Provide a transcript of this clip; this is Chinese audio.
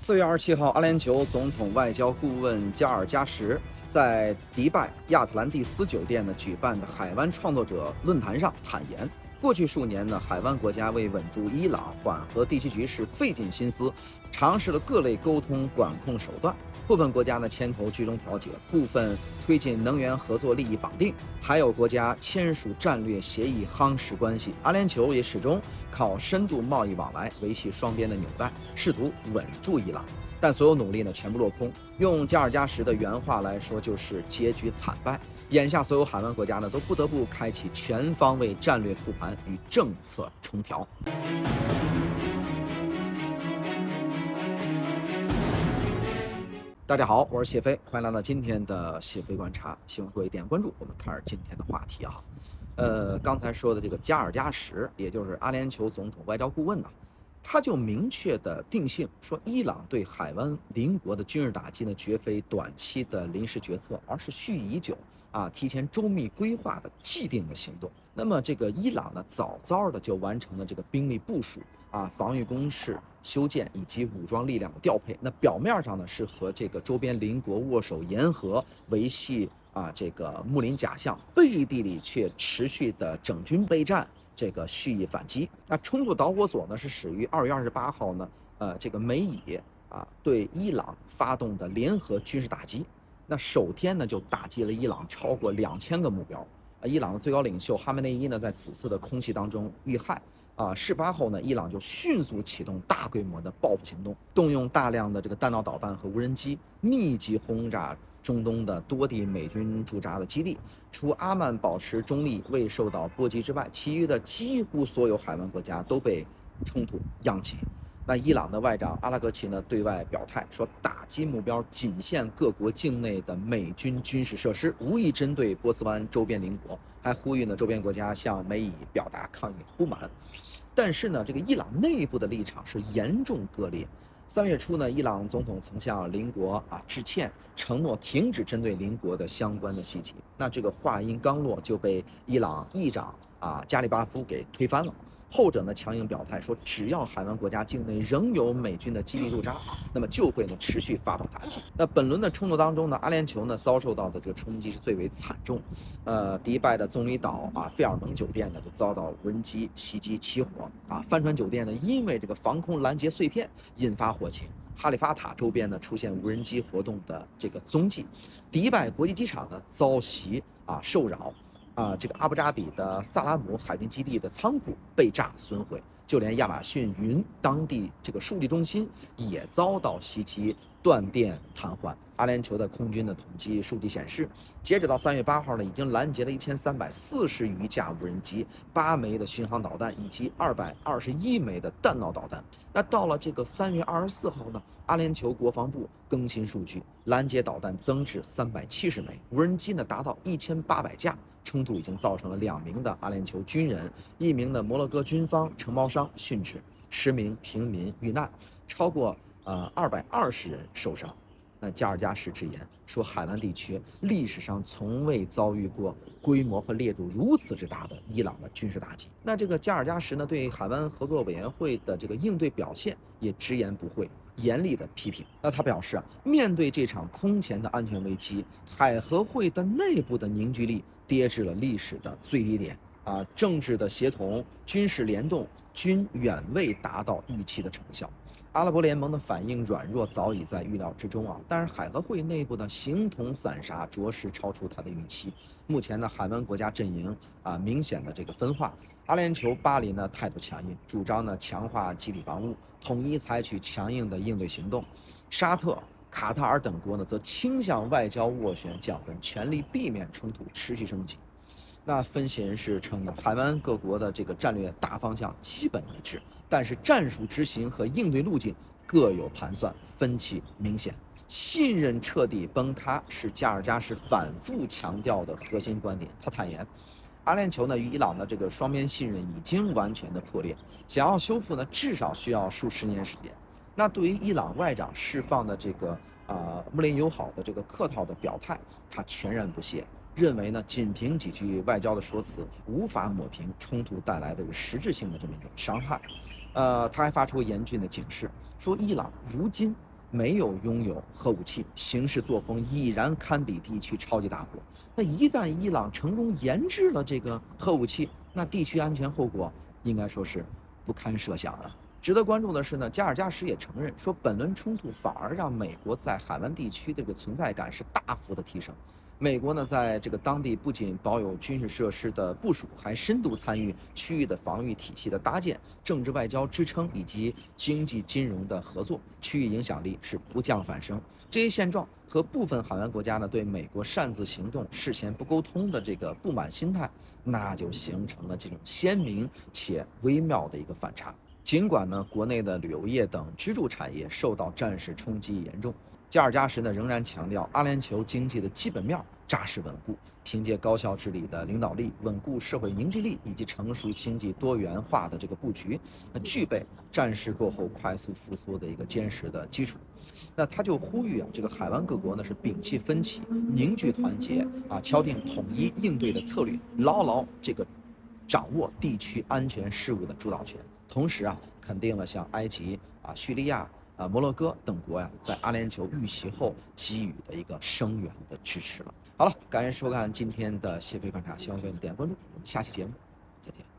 4月27号，阿联酋总统外交顾问加尔加什在迪拜亚特兰蒂斯酒店举办的海湾创作者论坛上坦言，过去数年海湾国家为稳住伊朗缓和地区局势费尽心思，尝试了各类沟通管控手段。部分国家牵头居中调解，部分推进能源合作利益绑定，还有国家签署战略协议夯实关系。阿联酋也始终靠深度贸易往来维系双边的纽带，试图稳住伊朗。但所有努力全部落空。用加尔加什的原话来说，就是结局惨败。眼下所有海湾国家都不得不开启全方位战略复盘与政策重调。大家好，我是谢飞，欢迎来到今天的谢飞观察，希望各位点关注。我们开始今天的话题啊。刚才说的这个加尔加什，也就是阿联酋总统外交顾问他就明确的定性说，伊朗对海湾邻国的军事打击绝非短期的临时决策，而是蓄意已久提前周密规划的既定的行动。那么这个伊朗早早的就完成了这个兵力部署防御工事修建以及武装力量的调配。那表面上是和这个周边邻国握手言和，维系这个睦邻假象，背地里却持续的整军备战，这个蓄意反击。那冲突导火索是始于2月28号这个美以对伊朗发动的联合军事打击。那首天就打击了伊朗超过2000个目标。伊朗的最高领袖哈梅内伊在此次的空袭当中遇害。事发后伊朗就迅速启动大规模的报复行动，动用大量的这个弹道导弹和无人机，密集轰炸中东的多地美军驻扎的基地。除阿曼保持中立未受到波及之外，其余的几乎所有海湾国家都被冲突殃及。那伊朗的外长阿拉格齐对外表态说，打击目标仅限各国境内的美军军事设施，无意针对波斯湾周边邻国，还呼吁周边国家向美以表达抗议不满。但是这个伊朗内部的立场是严重割裂。3月初伊朗总统曾向邻国致歉，承诺停止针对邻国的相关的袭击。那这个话音刚落，就被伊朗议长加里巴夫给推翻了。后者强硬表态说，只要海湾国家境内仍有美军的基地驻扎，那么就会持续发动打击。那本轮的冲突当中阿联酋遭受到的这个冲击是最为惨重。迪拜的棕榈岛费尔蒙酒店就遭到无人机袭击起火帆船酒店因为这个防空拦截碎片引发火情。哈利法塔周边出现无人机活动的这个踪迹。迪拜国际机场遭袭受扰。这个阿布扎比的萨拉姆海军基地的仓库被炸损毁，就连亚马逊云当地这个数据中心也遭到袭击，断电瘫痪。阿联酋的空军的统计数据显示，截止到3月8号已经拦截了1340余架无人机、8枚的巡航导弹以及221枚的弹道导弹。那到了这个3月24号阿联酋国防部更新数据，拦截导弹增至370枚，无人机达到1800架。冲突已经造成了2名的阿联酋军人、1名的摩洛哥军方承包商殉职，10名平民遇难，超过220人受伤。那加尔加什直言说，海湾地区历史上从未遭遇过规模和烈度如此之大的伊朗的军事打击。那这个加尔加什对海湾合作委员会的这个应对表现也直言不讳，严厉的批评。那他表示面对这场空前的安全危机，海合会的内部的凝聚力跌至了历史的最低点政治的协同、军事联动均远未达到预期的成效。阿拉伯联盟的反应软弱早已在预料之中但是海合会内部的形同散沙，着实超出他的预期。目前海湾国家阵营明显的这个分化。阿联酋巴林态度强硬，主张强化集体防务，统一采取强硬的应对行动。沙特、卡塔尔等国则倾向外交斡旋降温，全力避免冲突持续升级。那分析人士称海湾各国的这个战略大方向基本一致，但是战术执行和应对路径各有盘算，分歧明显。信任彻底崩塌是加尔加什反复强调的核心观点。他坦言，阿联酋与伊朗的这个双边信任已经完全的破裂，想要修复至少需要数十年时间。那对于伊朗外长释放的这个睦邻友好的这个客套的表态，他全然不屑，认为仅凭几句外交的说辞无法抹平冲突带来的实质性的这么一种伤害。他还发出严峻的警示，说伊朗如今没有拥有核武器，行事作风已然堪比地区超级大国。那一旦伊朗成功研制了这个核武器，那地区安全后果应该说是不堪设想啊。值得关注的是呢，加尔加什也承认说，本轮冲突反而让美国在海湾地区的这个存在感是大幅的提升。美国呢，在这个当地不仅保有军事设施的部署，还深度参与区域的防御体系的搭建、政治外交支撑以及经济金融的合作，区域影响力是不降反升。这些现状和部分海湾国家呢对美国擅自行动、事前不沟通的这个不满心态，那就形成了这种鲜明且微妙的一个反差。尽管呢，国内的旅游业等支柱产业受到战事冲击严重，加尔加什呢仍然强调阿联酋经济的基本面扎实稳固，凭借高效治理的领导力、稳固社会凝聚力以及成熟经济多元化的这个布局，那具备战事过后快速复苏的一个坚实的基础。那他就呼吁这个海湾各国呢是摒弃分歧，凝聚团结敲定统一应对的策略，牢牢这个掌握地区安全事务的主导权。同时肯定了像埃及叙利亚摩洛哥等国在阿联酋遇袭后给予的一个声援的支持了。好了，感谢收看今天的谢飞观察，希望给你点关注，我们下期节目再见。